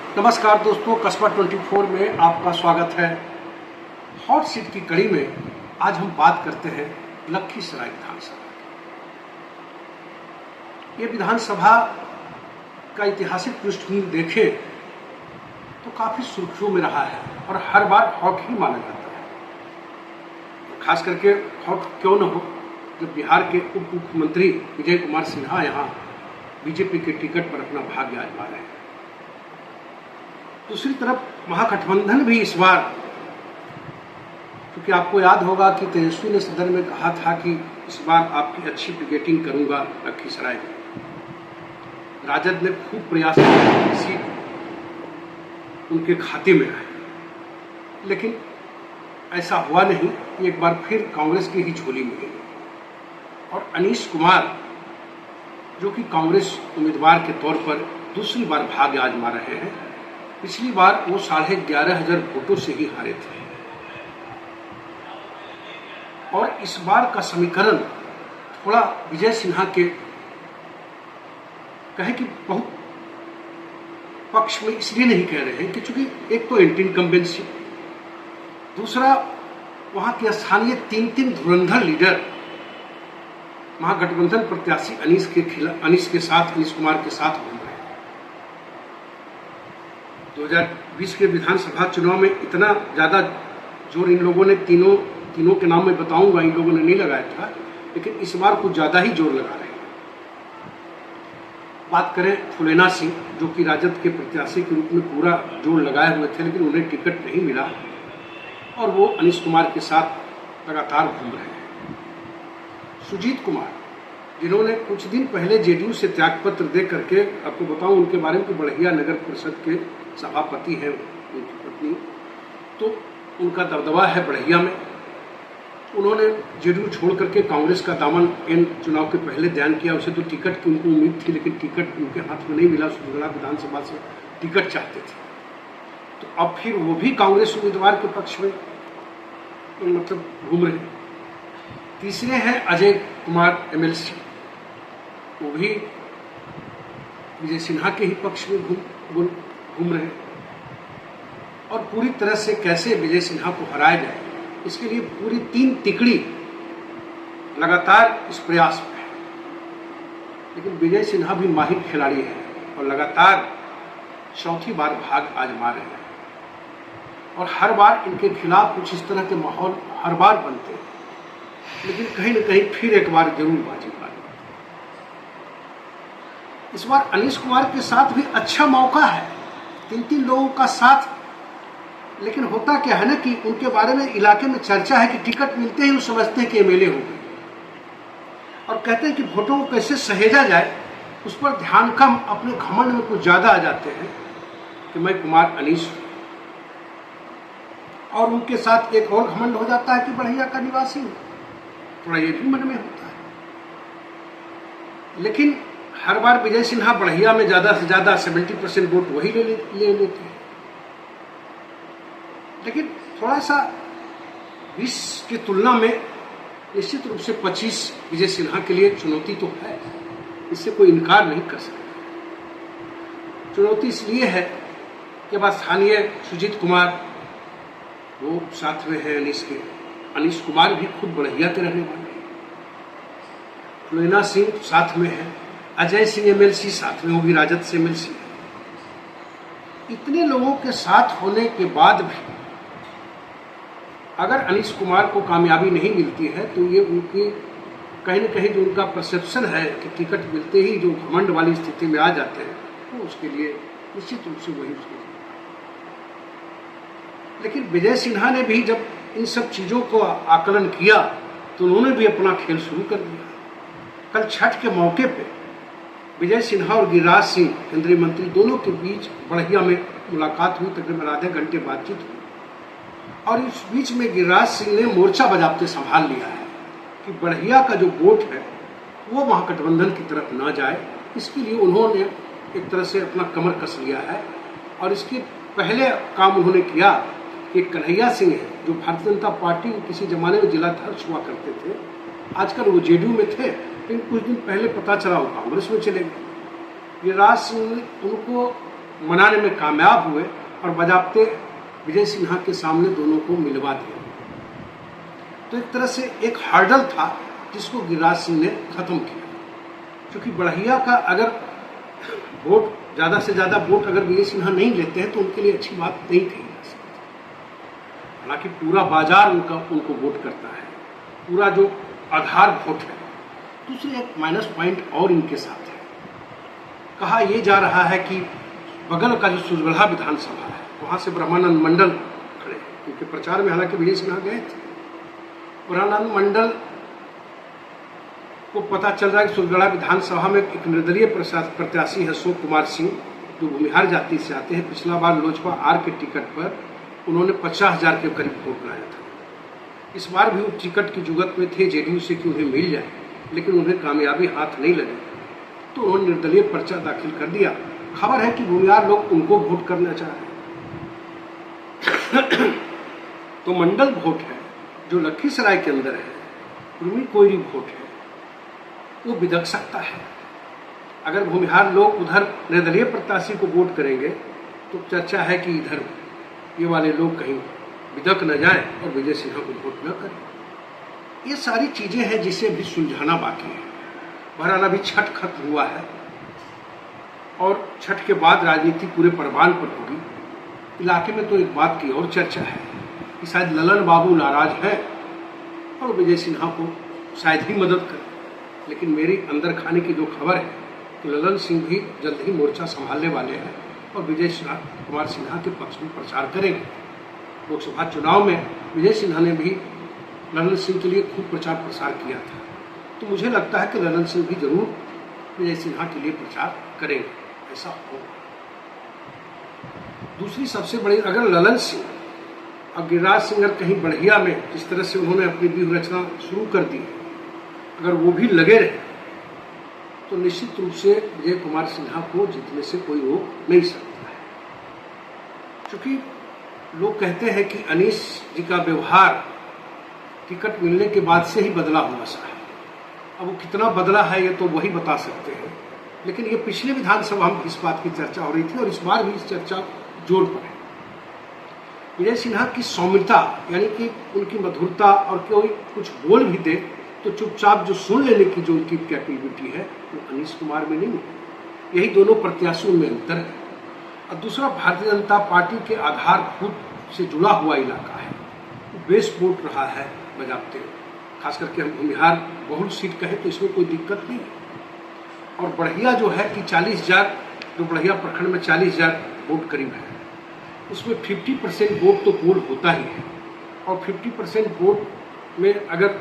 नमस्कार दोस्तों, कस्बा 24 में आपका स्वागत है। हॉट सीट की कड़ी में आज हम बात करते हैं लखीसराय विधानसभा। ये विधानसभा का ऐतिहासिक पृष्ठभूमि देखें तो काफी सुर्खियों में रहा है और हर बार हॉट ही माना जाता है। खास करके हॉट क्यों न हो जब बिहार के उप मुख्यमंत्री विजय कुमार सिन्हा यहाँ बीजेपी के टिकट पर अपना भाग्य आजमा रहे हैं। दूसरी तरफ महागठबंधन भी इस बार, क्योंकि आपको याद होगा कि तेजस्वी ने सदन में कहा था कि इस बार आपकी अच्छी ब्रिगेडिंग करूंगा लखीसराय में। राजद ने खूब प्रयास किया सीट उनके खाते में आए, लेकिन ऐसा हुआ नहीं। एक बार फिर कांग्रेस की ही झोली में गई और अनीश कुमार, जो कि कांग्रेस उम्मीदवार के तौर पर दूसरी बार भाग्य आजमा रहे हैं, पिछली बार वो 11,500 वोटों से ही हारे थे और इस बार का समीकरण थोड़ा विजय सिन्हा के कहे कि बहुत पक्ष में इसलिए नहीं कह रहे हैं कि चूंकि एक तो एंटी इनकम्बेंसी, दूसरा वहां के स्थानीय 3 धुरंधर लीडर महागठबंधन प्रत्याशी अनीश कुमार के साथ घूम रहे हैं। 2020 के विधानसभा चुनाव में इतना ज्यादा जोर इन लोगों ने तीनों के नाम में बताऊंगा, इन लोगों ने नहीं लगाया था, लेकिन इस बार कुछ ज्यादा ही जोर लगा रहे हैं। बात करें फुलेना सिंह, जो कि राजद के प्रत्याशी के रूप में पूरा जोर लगाए हुए थे, लेकिन उन्हें टिकट नहीं मिला और वो अनीश कुमार के साथ लगातार घूम रहे हैं। सुजीत कुमार, जिन्होंने कुछ दिन पहले जेडीयू से त्यागपत्र दे करके, आपको बताऊं उनके बारे में कि बढ़िया नगर परिषद के सभापति हैं उनकी पत्नी, तो उनका दबदबा है बढ़िया में। उन्होंने जेडीयू छोड़ करके कांग्रेस का दामन इन चुनाव के पहले ध्यान किया। उसे तो टिकट की उनको उम्मीद थी, लेकिन टिकट उनके हाथ में नहीं मिला। सुरगड़ा विधानसभा से टिकट चाहते थे, तो अब फिर वो भी कांग्रेस उम्मीदवार के पक्ष में मतलब घूम रहे हैं। तीसरे हैं अजय कुमार एमएलसी, वो भी विजय सिन्हा के ही पक्ष में घूम रहे हैं और पूरी तरह से कैसे विजय सिन्हा को हराया जाए, इसके लिए पूरी 3 तिकड़ी लगातार इस प्रयास में है। लेकिन विजय सिन्हा भी माहिर खिलाड़ी है और लगातार चौथी बार भाग आजमा रहे हैं और हर बार इनके खिलाफ कुछ इस तरह के माहौल हर बार बनते हैं, लेकिन कहीं न कहीं फिर एक बार जरूर बाजी मारेंगे। इस बार अनीश कुमार के साथ भी अच्छा मौका है, 3 लोगों का साथ, लेकिन होता क्या है ना कि उनके बारे में इलाके में चर्चा है कि टिकट मिलते ही वो समझते हैं कि एमएलए हो गए और कहते हैं कि वोटों को कैसे सहेजा जाए उस पर ध्यान कम, अपने घमंड में कुछ ज्यादा आ जाते हैं कि मैं कुमार अनीश हूं। और उनके साथ एक और घमंड हो जाता है कि बढ़िया का निवासी हूं, थोड़ा ये भी मन में होता है। लेकिन हर बार विजय सिन्हा बढ़िया में ज्यादा से ज्यादा 70% वोट वही ले लेते हैं, लेकिन थोड़ा सा 20 की तुलना में निश्चित रूप से 25 विजय सिन्हा के लिए चुनौती तो है, इससे कोई इनकार नहीं कर सकता। चुनौती इसलिए है कि अब स्थानीय सुजीत कुमार वो साथ में है अनीश कुमार भी खुद बढ़िया के रहने वाले हैं, फुलेना सिंह साथ में है, अजय सिंह एमएलसी साथ में, वो भी राजद से एमएलसी है। इतने लोगों के साथ होने के बाद भी अगर अनीश कुमार को कामयाबी नहीं मिलती है तो ये उनकी कहीं न कहीं जो उनका परसेप्शन है कि टिकट मिलते ही जो घमंड वाली स्थिति में आ जाते हैं, तो उसके लिए निश्चित रूप से वही उसको। लेकिन विजय सिन्हा ने भी जब इन सब चीजों को आकलन किया तो उन्होंने भी अपना खेल शुरू कर दिया। कल छठ के मौके पे विजय सिन्हा और गिरिराज सिंह केंद्रीय मंत्री दोनों के बीच बढ़िया में मुलाकात हुई, तकरीबन आधे घंटे बातचीत हुई और इस बीच में गिरिराज सिंह ने मोर्चा बजाते संभाल लिया है कि बढ़िया का जो वोट है वो महागठबंधन की तरफ ना जाए। इसके लिए उन्होंने एक तरह से अपना कमर कस लिया है और इसके पहले काम उन्होंने किया कि कन्हैया सिंह है, जो भारतीय जनता पार्टी किसी जमाने में जिलाध्यक्ष हुआ करते थे, आजकल वो जेडीयू में थे, लेकिन कुछ दिन पहले पता चला वो कांग्रेस में चले गए। गिरिराज सिंह ने उनको मनाने में कामयाब हुए और बजाबते विजय सिन्हा के सामने दोनों को मिलवा दिया। तो एक तरह से एक हर्डल था जिसको गिरिराज सिंह ने खत्म किया, क्योंकि बढ़िया का अगर वोट ज़्यादा से ज़्यादा वोट अगर विजय सिन्हा नहीं लेते हैं तो उनके लिए अच्छी बात नहीं कही जा सकती। हालांकि पूरा बाजार उनको वोट करता है, पूरा जो आधार वोट है। दूसरी एक माइनस पॉइंट और इनके साथ है। कहा यह जा रहा है कि बगल का जो सुरगढ़ा विधानसभा है वहाँ से ब्रह्मानंद मंडल खड़े, क्योंकि प्रचार में हालांकि विजय सिन्हा गए थे। ब्रह्मानंद मंडल को पता चल रहा है कि सुरगढ़ा विधानसभा में एक निर्दलीय प्रत्याशी है अशोक कुमार सिंह, जो भूमिहार जाति से आते हैं। पिछला बार लोजपा आर के टिकट पर उन्होंने 50,000 के करीब वोट लाया था। इस बार भी वो टिकट की जुगत में थे जेडीयू से कि उन्हें मिल जाए, लेकिन उन्हें कामयाबी हाथ नहीं लगी तो उन्होंने निर्दलीय पर्चा दाखिल कर दिया। खबर है कि भूमिहार लोग उनको वोट करना चाह रहे हैं। तो मंडल वोट है जो लखीसराय के अंदर है, उर्मी कोयरी वोट है, वो बिदक सकता है। अगर भूमिहार लोग उधर निर्दलीय प्रत्याशी को वोट करेंगे तो चर्चा है कि इधर ये वाले लोग कहीं बिदक न जाए और विजय सिन्हा को वोट न करें। ये सारी चीजें हैं जिसे अभी सुलझाना बाकी है। बहरहाल अभी छठ खत्म हुआ है और छठ के बाद राजनीति पूरे परवान पर होगी। इलाके में तो एक बात की और चर्चा है कि शायद ललन बाबू नाराज है और विजय सिन्हा को शायद ही मदद करें, लेकिन मेरी अंदर खाने की जो खबर है कि ललन सिंह भी जल्द ही मोर्चा संभालने वाले हैं और विजय कुमार सिन्हा के पक्ष में प्रचार करेंगे। लोकसभा चुनाव में विजय सिन्हा ने भी ललन सिंह के लिए खूब प्रचार प्रसार किया था, तो मुझे लगता है कि ललन सिंह भी जरूर विजय सिन्हा के लिए प्रचार करेंगे, ऐसा होगा। दूसरी सबसे बड़ी, अगर ललन सिंह और गिरिराज सिंह कहीं बढ़िया में जिस तरह से उन्होंने अपनी व्यूह रचना शुरू कर दी, अगर वो भी लगे रहे तो निश्चित रूप से विजय कुमार सिन्हा को जीतने से कोई रोक नहीं सकता है। क्योंकि लोग कहते हैं कि अनीश जी का व्यवहार टिकट मिलने के बाद से ही बदला हुआ सा है। अब वो कितना बदला है ये तो वही बता सकते हैं, लेकिन ये पिछले विधानसभा में इस बात की चर्चा हो रही थी और इस बार भी इस चर्चा जोर पर है। विजय सिन्हा की सौम्यता, यानी कि उनकी मधुरता, और कोई कुछ बोल भी दे तो चुपचाप जो सुन लेने की जो उनकी कैपेबिलिटी है वो अनीश कुमार में नहीं है। यही दोनों प्रत्याशियों में अंतर है। और दूसरा, भारतीय जनता पार्टी के आधारभूत से जुड़ा हुआ इलाका है, बेस वोट रहा है बजाबते, खास करके हम भूमिहार बहुल सीट कहें तो इसमें कोई दिक्कत नहीं है। और बढ़िया जो है कि 40,000, जो बढ़िया प्रखंड में 40,000 वोट करीब है, उसमें 50% वोट तो पोल होता ही है। और 50% वोट में अगर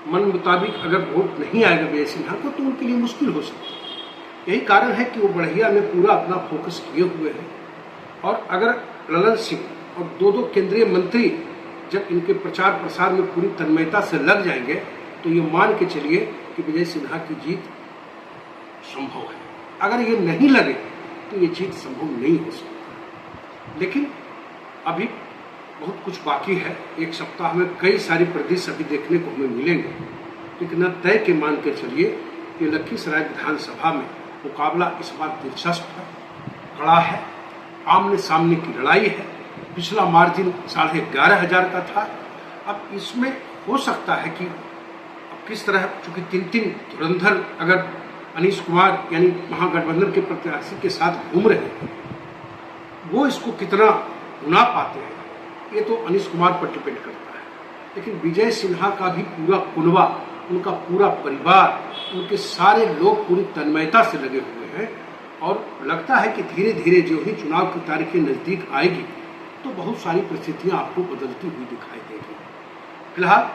मन मुताबिक अगर वोट नहीं आएगा विजय सिन्हा को तो उनके लिए मुश्किल हो सकती है। यही कारण है कि वो बढ़िया में पूरा अपना फोकस किए हुए हैं। और अगर ललन सिंह और दो केंद्रीय मंत्री जब इनके प्रचार प्रसार में पूरी तन्मयता से लग जाएंगे तो ये मान के चलिए कि विजय सिन्हा की जीत संभव है। अगर ये नहीं लगे तो ये जीत संभव नहीं हो सकती। लेकिन अभी बहुत कुछ बाकी है। एक सप्ताह में कई सारी परिदृश्य अभी देखने को हमें मिलेंगे, लेकिन तय के मान के चलिए कि लखीसराय विधानसभा में मुकाबला इस बार दिलचस्प है, कड़ा है, आमने सामने की लड़ाई है। पिछला मार्जिन 11,500 का था। अब इसमें हो सकता है कि अब किस तरह, चूंकि 3 धुरंधर अगर अनीश कुमार यानी महागठबंधन के प्रत्याशी के साथ घूम रहे हैं, वो इसको कितना भुना पाते हैं ये तो अनीश कुमार पर डिपेंड करता है। लेकिन विजय सिन्हा का भी पूरा कुनबा, उनका पूरा परिवार, उनके सारे लोग पूरी तन्मयता से लगे हुए हैं। और लगता है कि धीरे धीरे जो ही चुनाव की तारीखें नज़दीक आएगी तो बहुत सारी परिस्थितियां आपको बदलती हुई दिखाई देगी। फिलहाल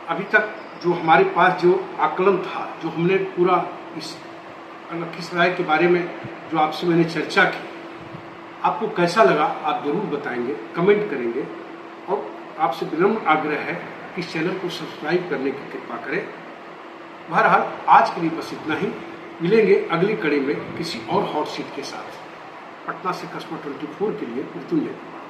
अभी तक जो हमारे पास जो आकलन था, जो हमने पूरा इस लखीसराय के बारे में जो आपसे मैंने चर्चा की, आपको कैसा लगा आप जरूर बताएंगे, कमेंट करेंगे। और आपसे विनम्र आग्रह है कि इस चैनल को सब्सक्राइब करने की कृपा करें। बहरहाल आज के लिए बस इतना ही। मिलेंगे अगली कड़ी में किसी और हॉट सीट के साथ। पटना से कस्बा 24 के लिए मृत्युंजय कुमार।